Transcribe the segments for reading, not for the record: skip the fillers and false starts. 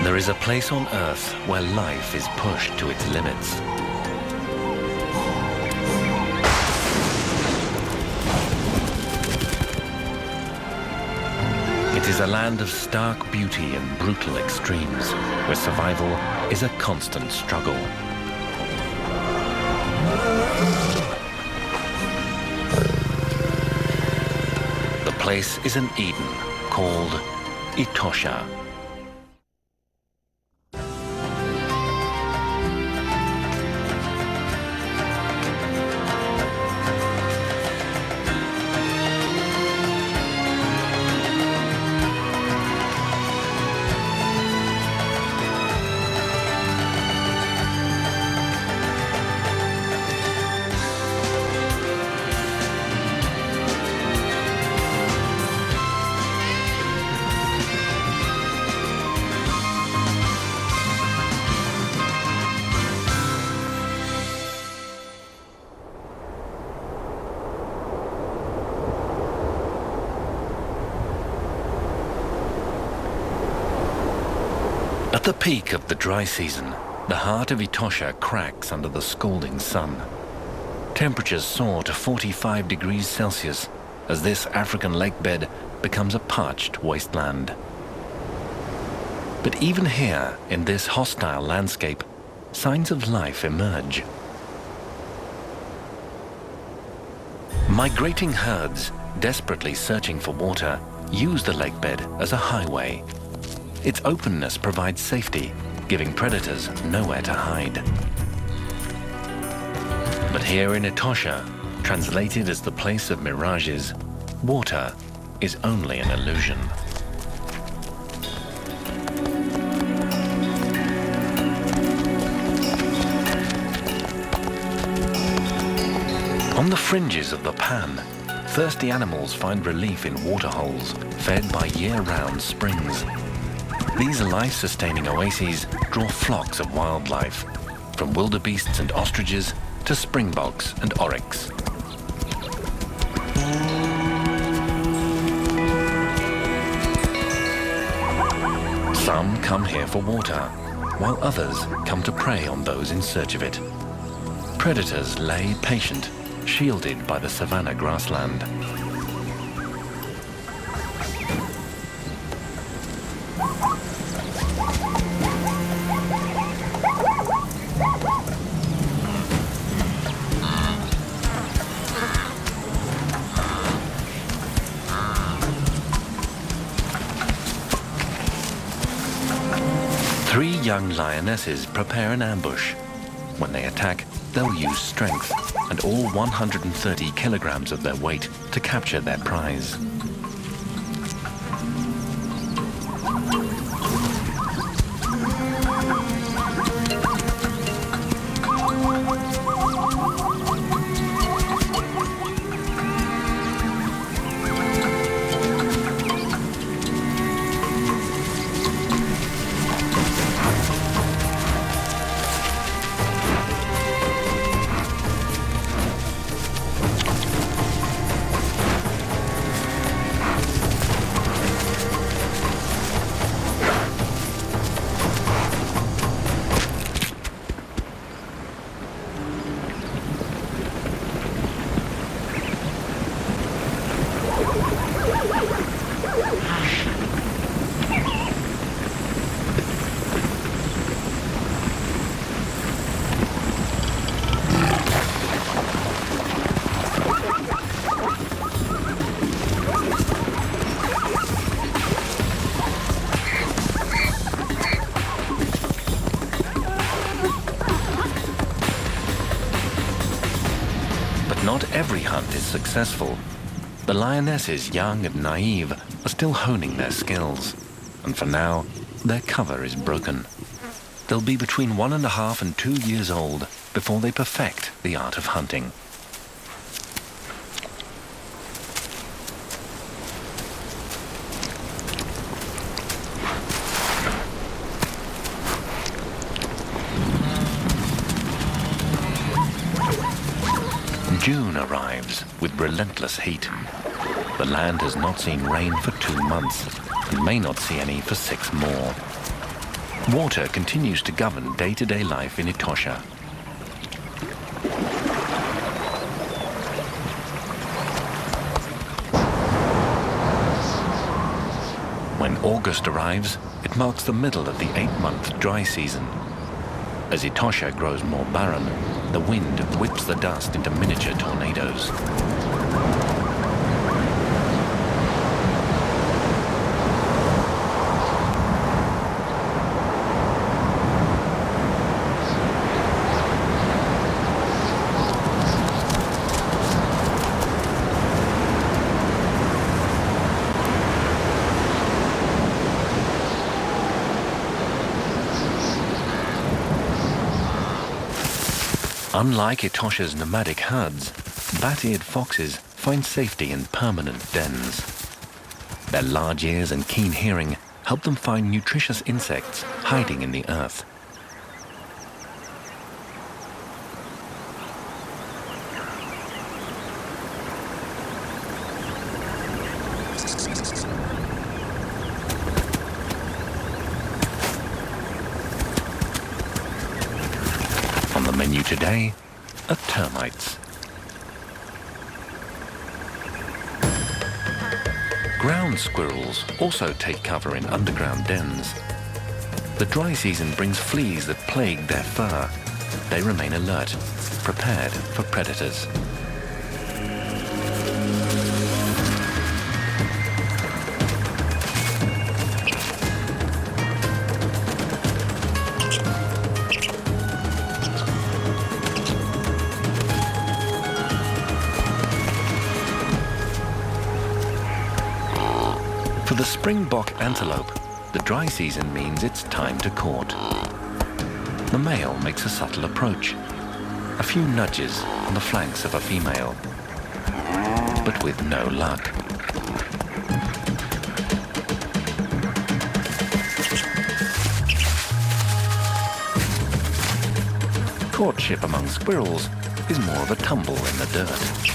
There is a place on Earth where life is pushed to its limits. It is a land of stark beauty and brutal extremes, where survival is a constant struggle. The place is an Eden called Etosha. At the peak of the dry season, the heart of Etosha cracks under the scalding sun. Temperatures soar to 45 degrees Celsius as this African lake bed becomes a parched wasteland. But even here, in this hostile landscape, signs of life emerge. Migrating herds, desperately searching for water, use the lake bed as a highway. Its openness provides safety, giving predators nowhere to hide. But here in Etosha, translated as the place of mirages, water is only an illusion. On the fringes of the Pan, thirsty animals find relief in waterholes fed by year-round springs. These life-sustaining oases draw flocks of wildlife, from wildebeests and ostriches to springboks and oryx. Some come here for water, while others come to prey on those in search of it. Predators lay patient, shielded by the savanna grassland. Three young lionesses prepare an ambush. When they attack, they'll use strength and all 130 kilograms of their weight to capture their prize. Not every hunt is successful. The lionesses, young and naive, are still honing their skills. And for now, their cover is broken. They'll be between 1.5 and 2 years old before they perfect the art of hunting. June arrives with relentless heat. The land has not seen rain for 2 months and may not see any for 6 more. Water continues to govern day-to-day life in Etosha. When August arrives, it marks the middle of the 8-month dry season. As Etosha grows more barren, the wind whips the dust into miniature tornadoes. Unlike Etosha's nomadic herds, bat-eared foxes find safety in permanent dens. Their large ears and keen hearing help them find nutritious insects hiding in the earth. On the menu today are termites. Ground squirrels also take cover in underground dens. The dry season brings fleas that plague their fur. They remain alert, prepared for predators. For the springbok antelope, the dry season means it's time to court. The male makes a subtle approach, a few nudges on the flanks of a female, but with no luck. Courtship among squirrels is more of a tumble in the dirt.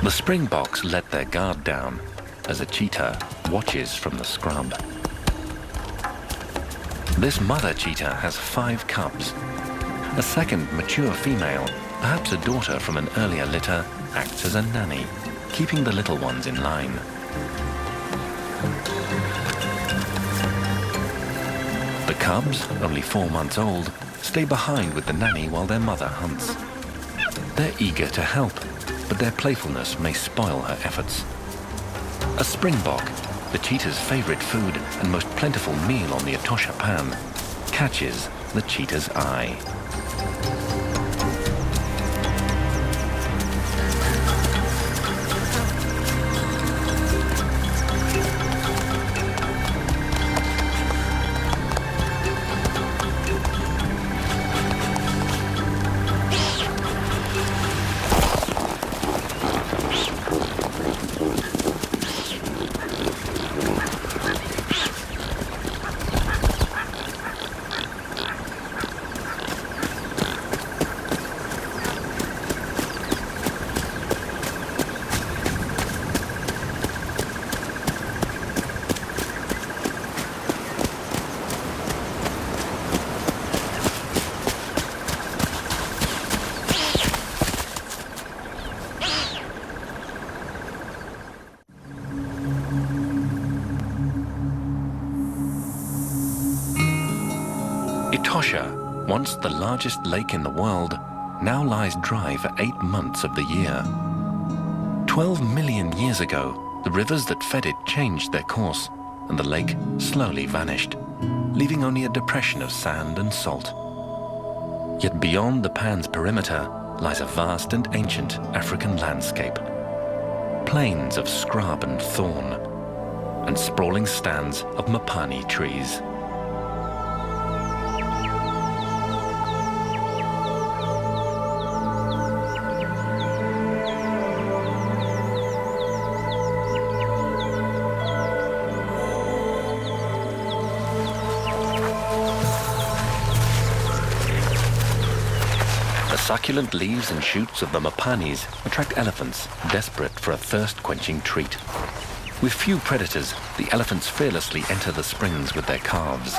The springboks let their guard down as a cheetah watches from the scrub. This mother cheetah has 5 cubs. A second mature female, perhaps a daughter from an earlier litter, acts as a nanny, keeping the little ones in line. The cubs, only 4 months old, stay behind with the nanny while their mother hunts. They're eager to help, but their playfulness may spoil her efforts. A springbok, the cheetah's favorite food and most plentiful meal on the Etosha pan, catches the cheetah's eye. Etosha, once the largest lake in the world, now lies dry for 8 months of the year. 12 million years ago, the rivers that fed it changed their course, and the lake slowly vanished, leaving only a depression of sand and salt. Yet beyond the pan's perimeter lies a vast and ancient African landscape. Plains of scrub and thorn, and sprawling stands of mapani trees. succulent leaves and shoots of the mapanis attract elephants desperate for a thirst-quenching treat. With few predators, the elephants fearlessly enter the springs with their calves.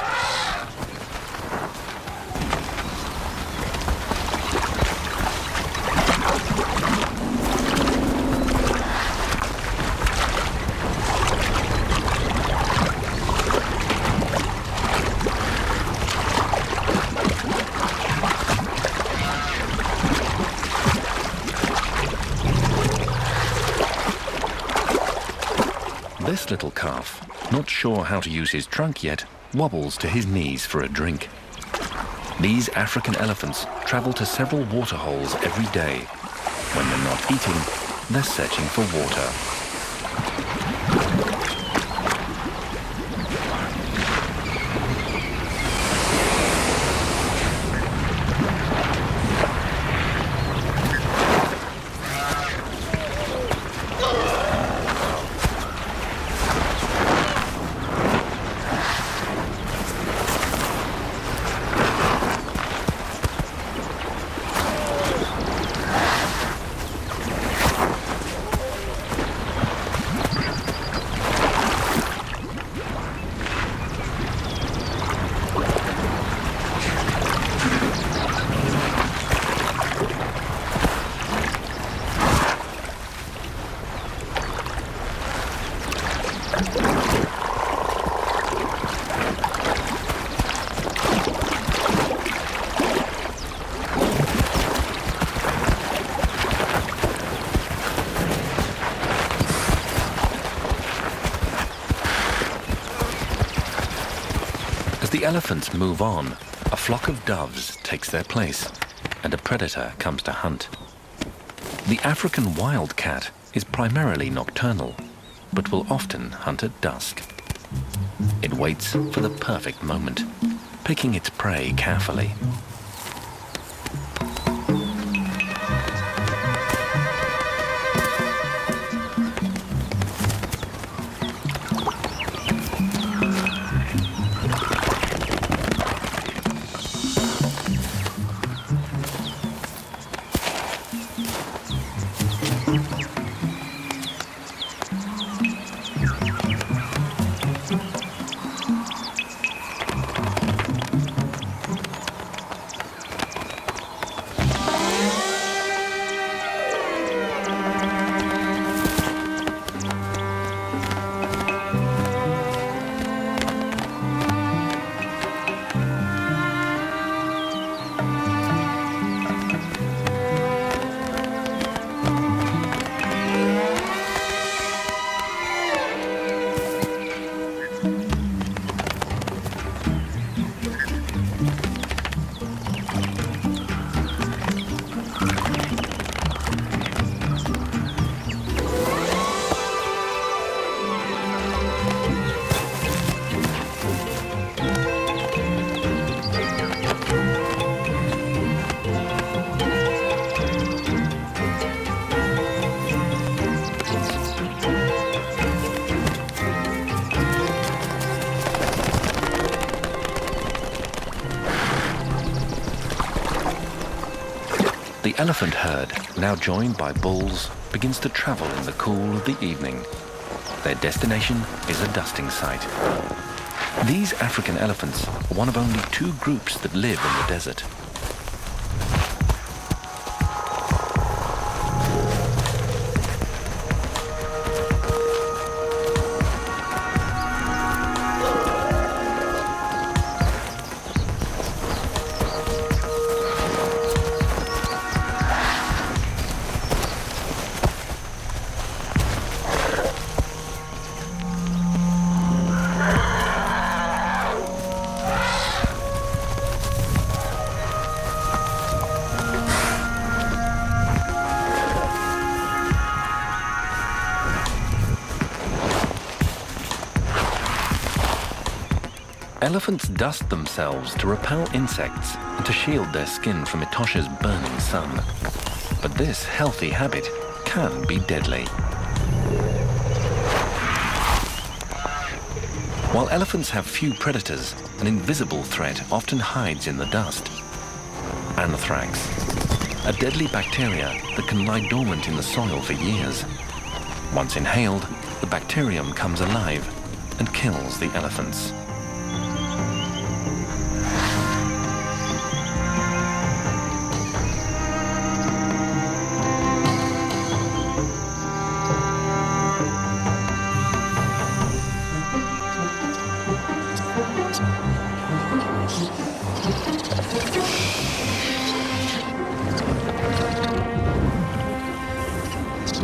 This little calf, not sure how to use his trunk yet, wobbles to his knees for a drink. These African elephants travel to several water holes every day. When they're not eating, they're searching for water. As the elephants move on, a flock of doves takes their place, and a predator comes to hunt. The African wildcat is primarily nocturnal, but will often hunt at dusk. It waits for the perfect moment, picking its prey carefully. The elephant herd, now joined by bulls, begins to travel in the cool of the evening. Their destination is a dusting site. These African elephants are one of only two groups that live in the desert. Elephants dust themselves to repel insects and to shield their skin from Etosha's burning sun. But this healthy habit can be deadly. While elephants have few predators, an invisible threat often hides in the dust: anthrax. a deadly bacteria that can lie dormant in the soil for years. Once inhaled, the bacterium comes alive and kills the elephants.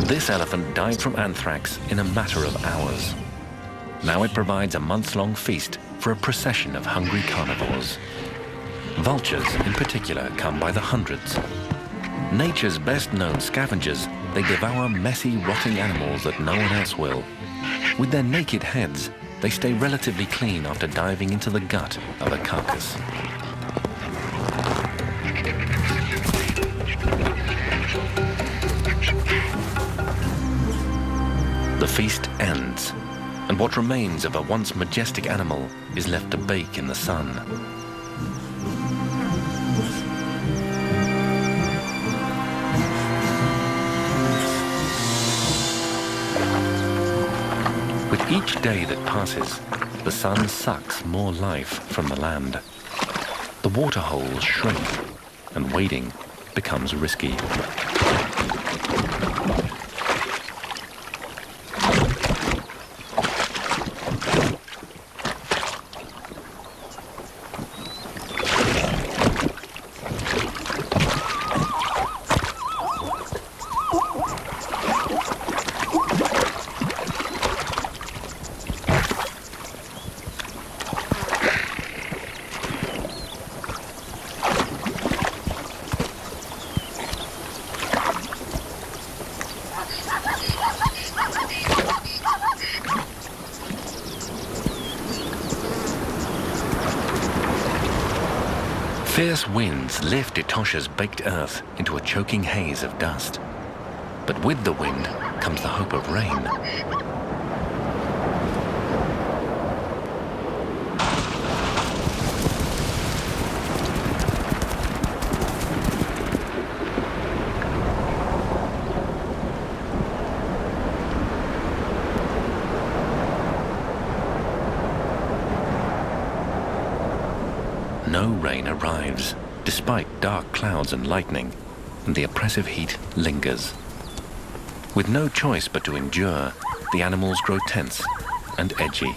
This elephant died from anthrax in a matter of hours. Now it provides a month-long feast for a procession of hungry carnivores. Vultures, in particular, come by the hundreds. Nature's best-known scavengers, they devour messy, rotting animals that no one else will. With their naked heads, they stay relatively clean after diving into the gut of a carcass. The feast ends, and what remains of a once majestic animal is left to bake in the sun. With each day that passes, the sun sucks more life from the land. The water holes shrink, and wading becomes risky. Fierce winds lift Etosha's baked earth into a choking haze of dust. But with the wind comes the hope of rain. No rain arrives, despite dark clouds and lightning, and the oppressive heat lingers. With no choice but to endure, the animals grow tense and edgy.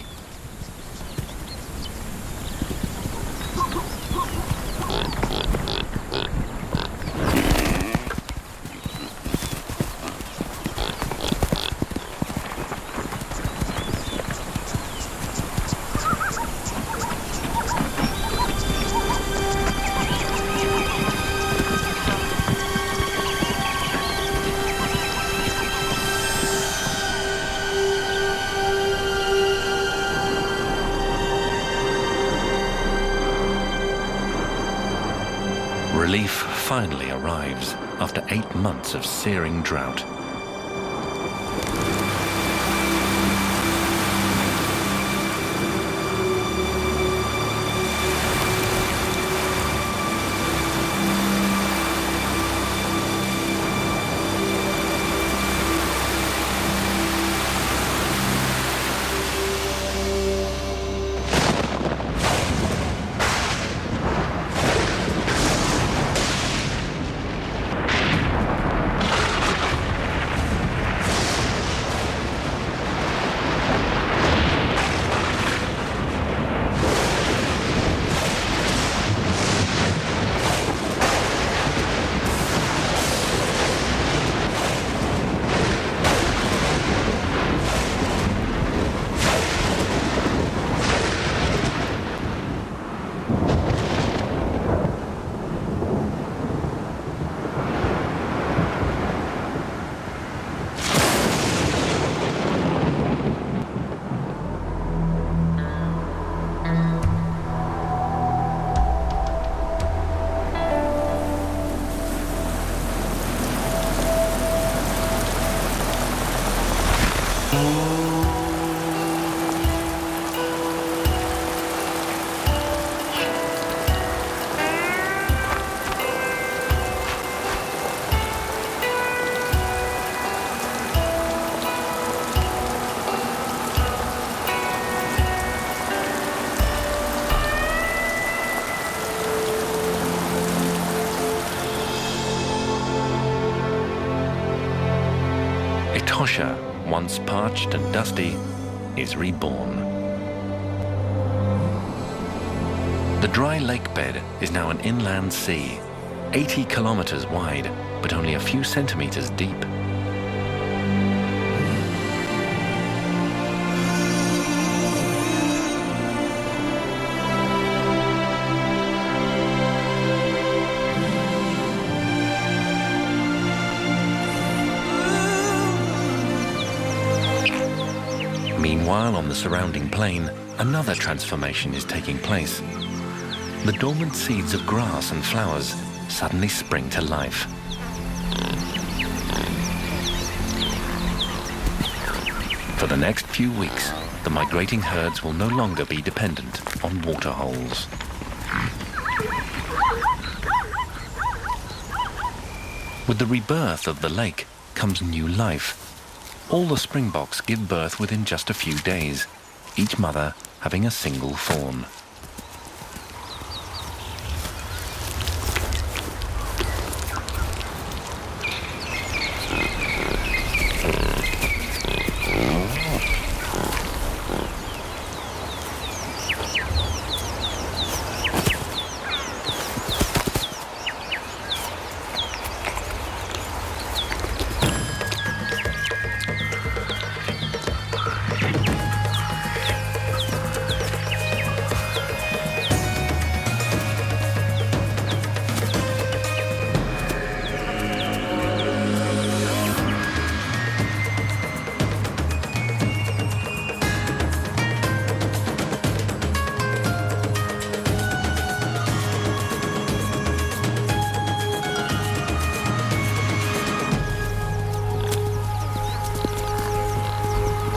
Relief finally arrives after 8 months of searing drought. Kosher, once parched and dusty, is reborn. The dry lake bed is now an inland sea, 80 kilometers wide, but only a few centimeters deep. Meanwhile, on the surrounding plain, another transformation is taking place. The dormant seeds of grass and flowers suddenly spring to life. For the next few weeks, the migrating herds will no longer be dependent on water holes. With the rebirth of the lake comes new life. All the springboks give birth within just a few days, each mother having a single fawn.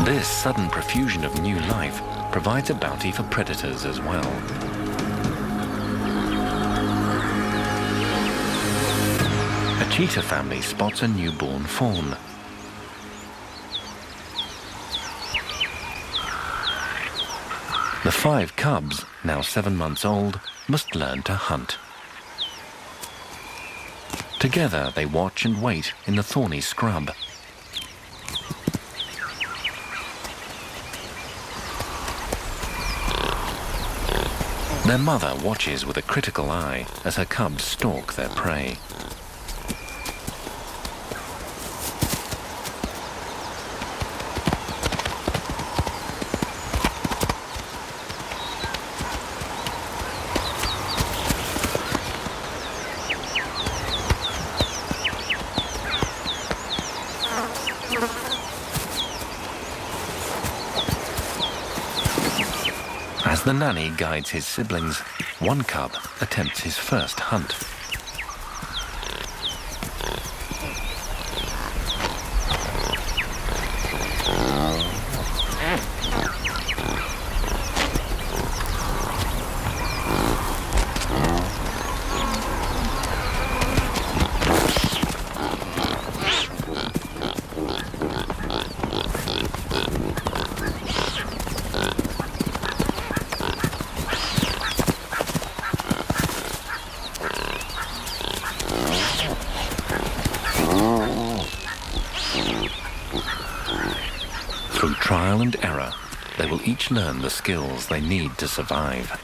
This sudden profusion of new life provides a bounty for predators as well. A cheetah family spots a newborn fawn. The 5 cubs, now 7 months old, must learn to hunt. Together they watch and wait in the thorny scrub. Their mother watches with a critical eye as her cubs stalk their prey. As the nanny guides his siblings, one cub attempts his first hunt. Through trial and error, they will each learn the skills they need to survive.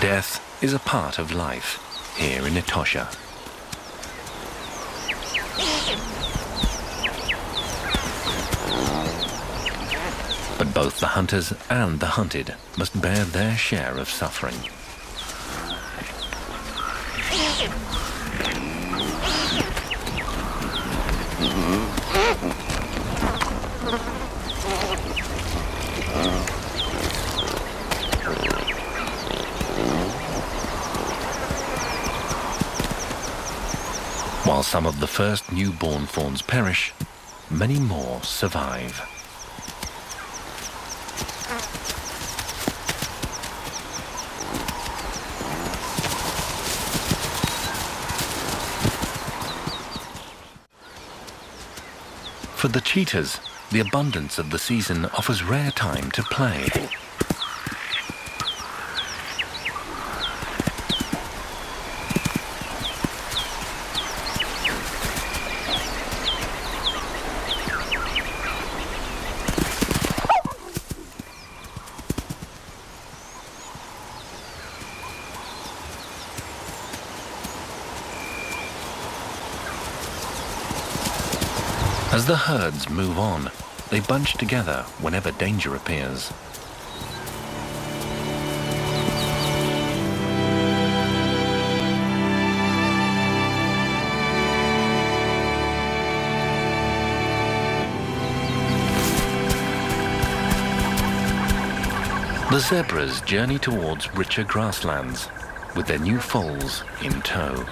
Death is a part of life here in Etosha. But both the hunters and the hunted must bear their share of suffering. While some of the first newborn fawns perish, many more survive. For the cheetahs, the abundance of the season offers rare time to play. As the herds move on, they bunch together whenever danger appears. The zebras journey towards richer grasslands, with their new foals in tow.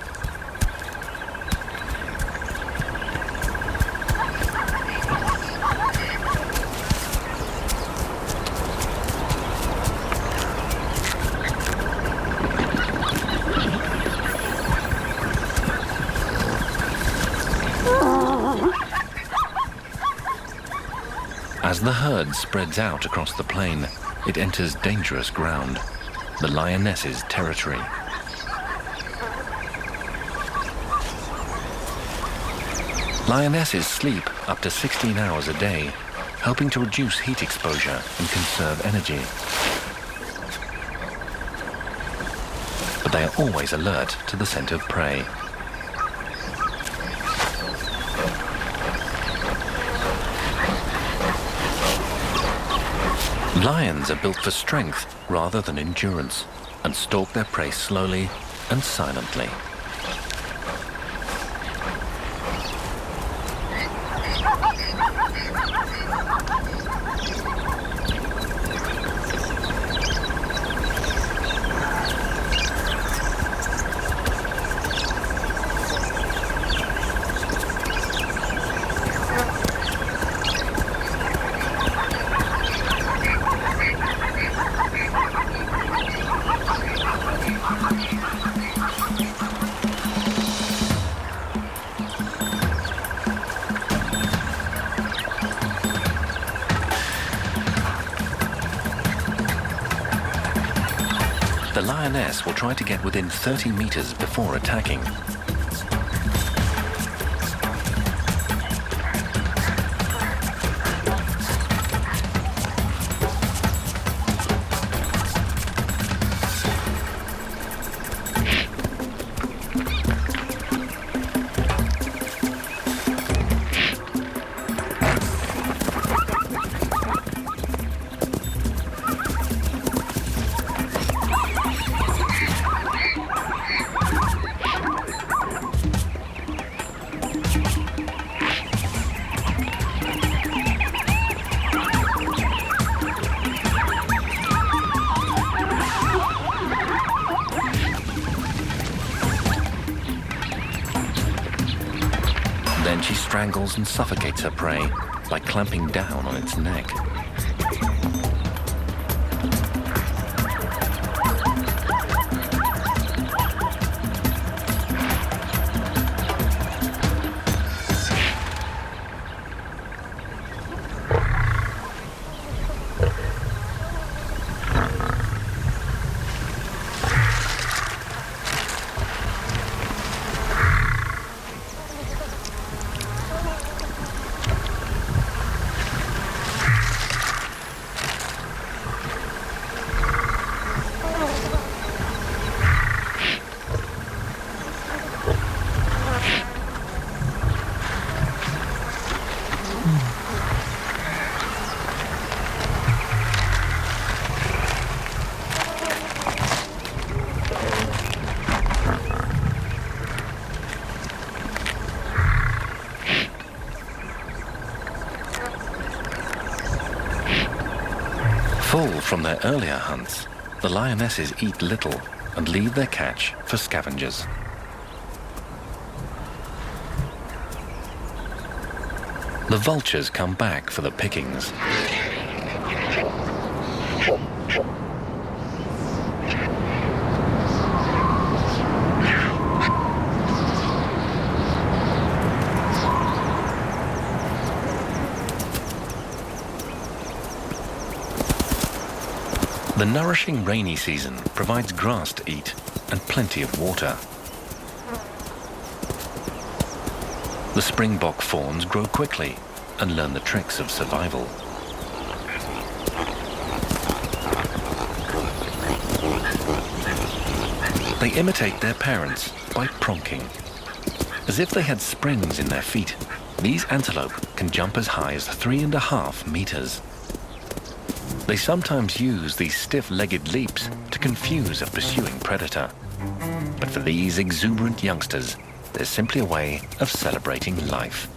As the herd spreads out across the plain, it enters dangerous ground, the lioness's territory. Lionesses sleep up to 16 hours a day, helping to reduce heat exposure and conserve energy. But they are always alert to the scent of prey. Lions are built for strength rather than endurance, and stalk their prey slowly and silently. The lioness will try to get within 30 meters before attacking. Then she strangles and suffocates her prey by clamping down on its neck. Full from their earlier hunts, the lionesses eat little and leave their catch for scavengers. The vultures come back for the pickings. The nourishing rainy season provides grass to eat and plenty of water. The springbok fawns grow quickly and learn the tricks of survival. They imitate their parents by pronking. As if they had springs in their feet, these antelope can jump as high as 3.5 meters. They sometimes use these stiff-legged leaps to confuse a pursuing predator. But for these exuberant youngsters, there's simply a way of celebrating life.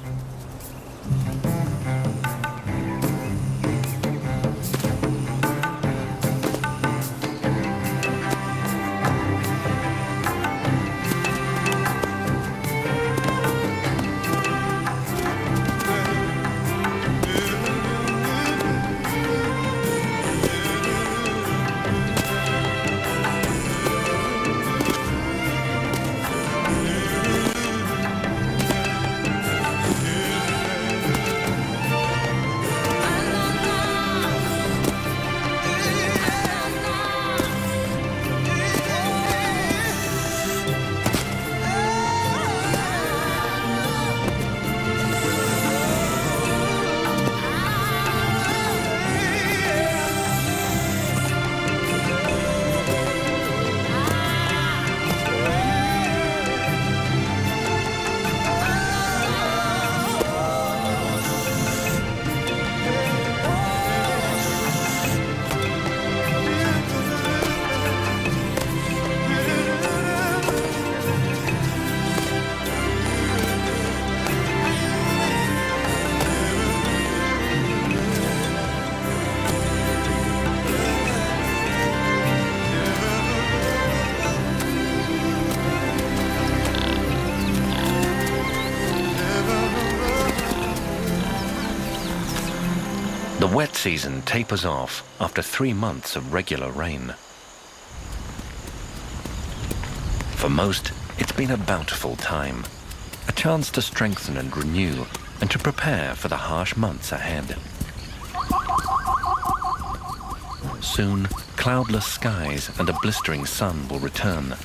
The wet season tapers off after 3 months of regular rain. For most, it's been a bountiful time, a chance to strengthen and renew and to prepare for the harsh months ahead. Soon, cloudless skies and a blistering sun will return.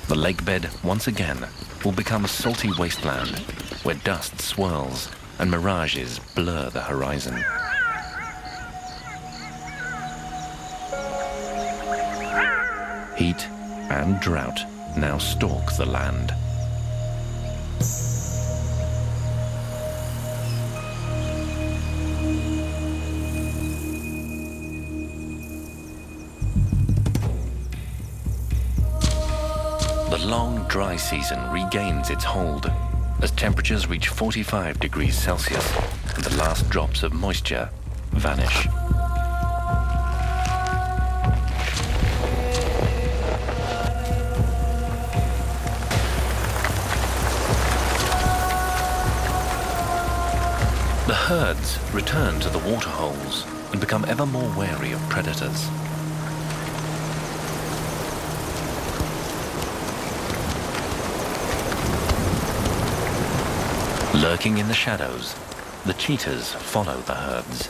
The lake bed, once again, will become a salty wasteland where dust swirls and mirages blur the horizon. Heat and drought now stalk the land. The long, dry season regains its hold as temperatures reach 45 degrees Celsius and the last drops of moisture vanish. The herds return to the waterholes and become ever more wary of predators. Lurking in the shadows, the cheetahs follow the herds.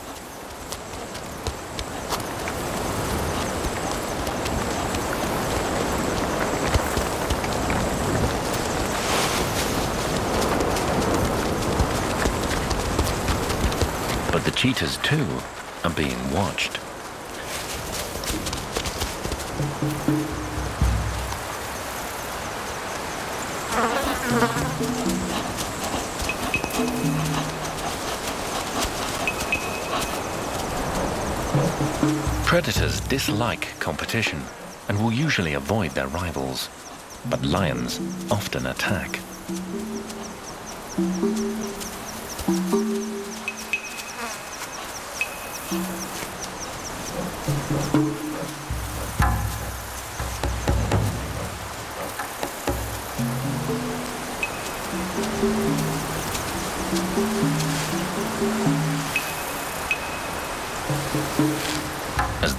But the cheetahs, too, are being watched. Predators dislike competition and will usually avoid their rivals, but lions often attack.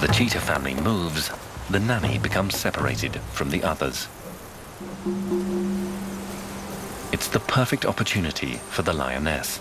the cheetah family moves, the nanny becomes separated from the others. It's the perfect opportunity for the lioness.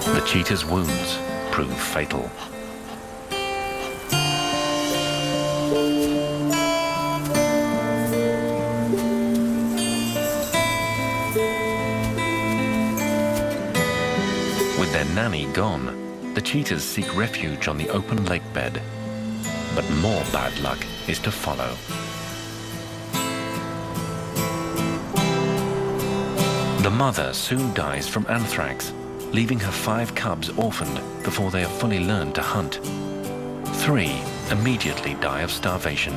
The cheetah's wounds prove fatal. With their nanny gone, the cheetahs seek refuge on the open lake bed. But more bad luck is to follow. The mother soon dies from anthrax, leaving her 5 cubs orphaned before they have fully learned to hunt. 3 immediately die of starvation.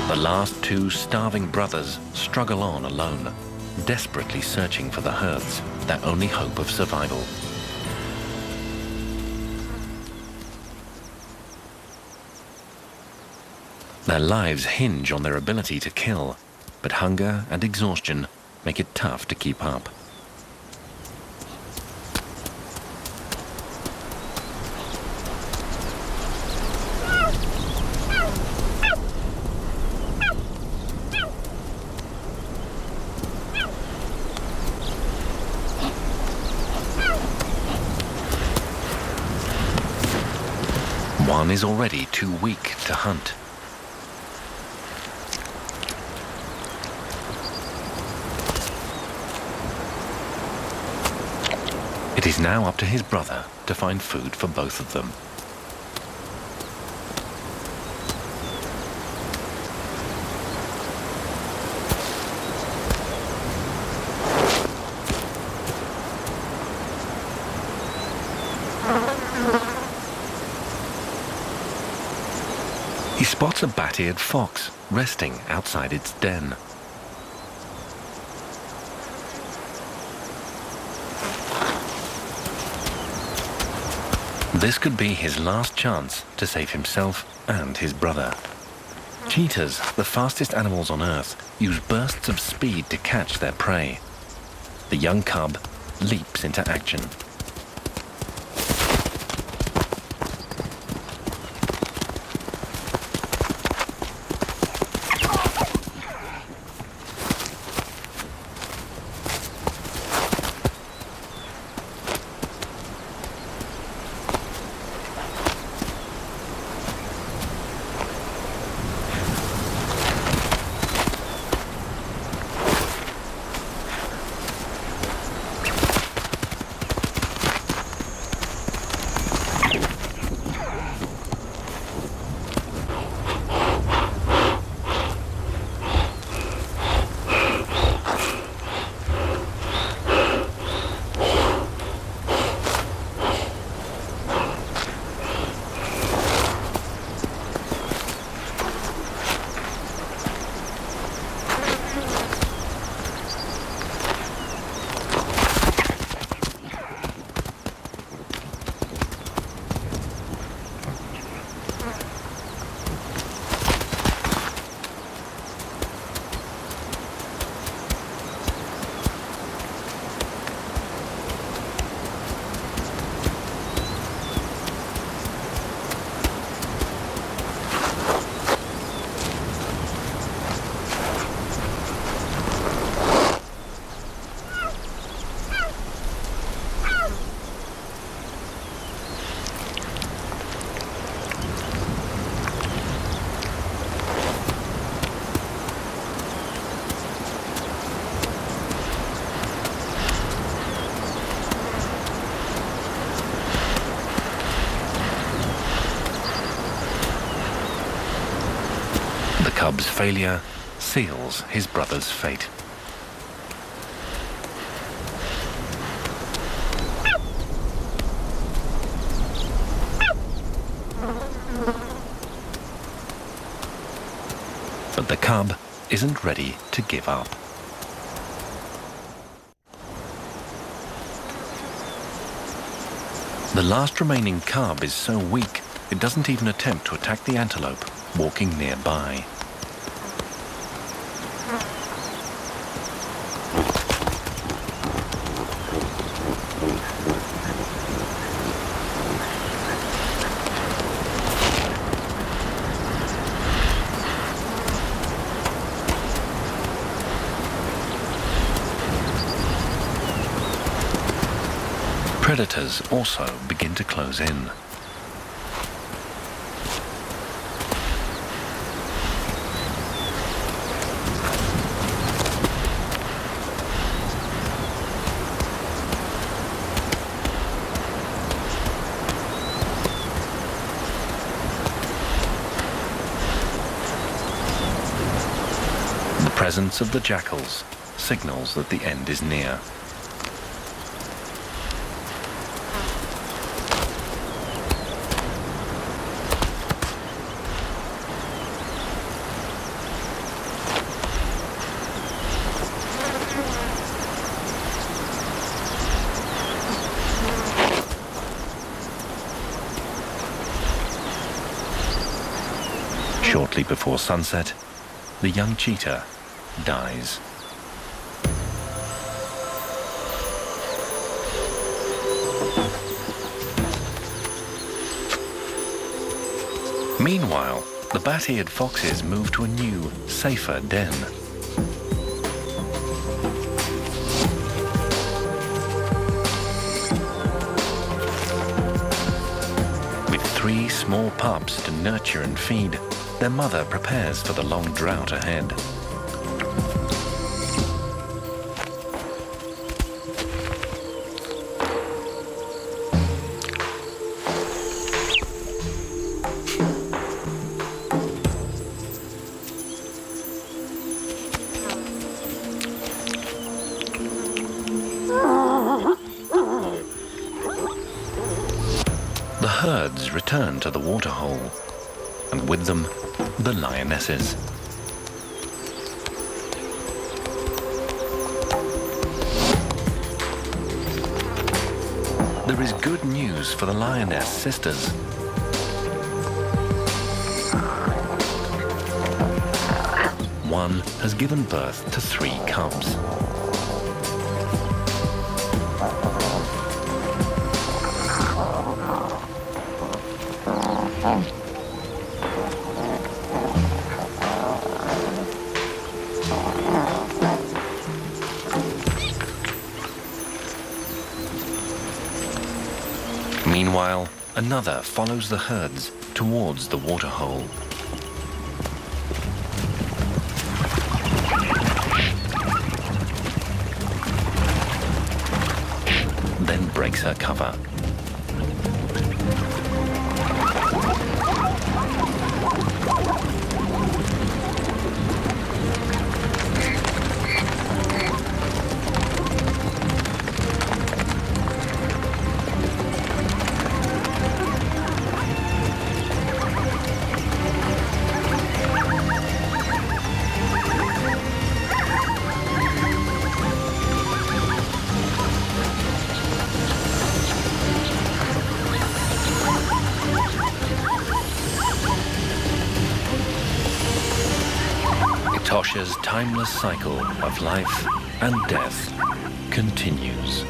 The last 2 starving brothers struggle on alone, desperately searching for the herds, their only hope of survival. Their lives hinge on their ability to kill, but hunger and exhaustion make it tough to keep up. One is already too weak to hunt. It is now up to his brother to find food for both of them. He spots a bat-eared fox resting outside its den. This could be his last chance to save himself and his brother. Cheetahs, the fastest animals on Earth, use bursts of speed to catch their prey. The young cub leaps into action. cub's failure seals his brother's fate. But the cub isn't ready to give up. The last remaining cub is so weak it doesn't even attempt to attack the antelope walking nearby. Predators also begin to close in. The presence of the jackals signals that the end is near. Shortly before sunset, the young cheetah dies. Meanwhile, the bat-eared foxes move to a new, safer den. With 3 small pups to nurture and feed, their mother prepares for the long drought ahead. The herds return to the waterhole, and with them, the lionesses. There is good news for the lioness sisters. One has given birth to 3 cubs. Meanwhile, another follows the herds towards the waterhole. Then breaks her cover. Etosha's timeless cycle of life and death continues.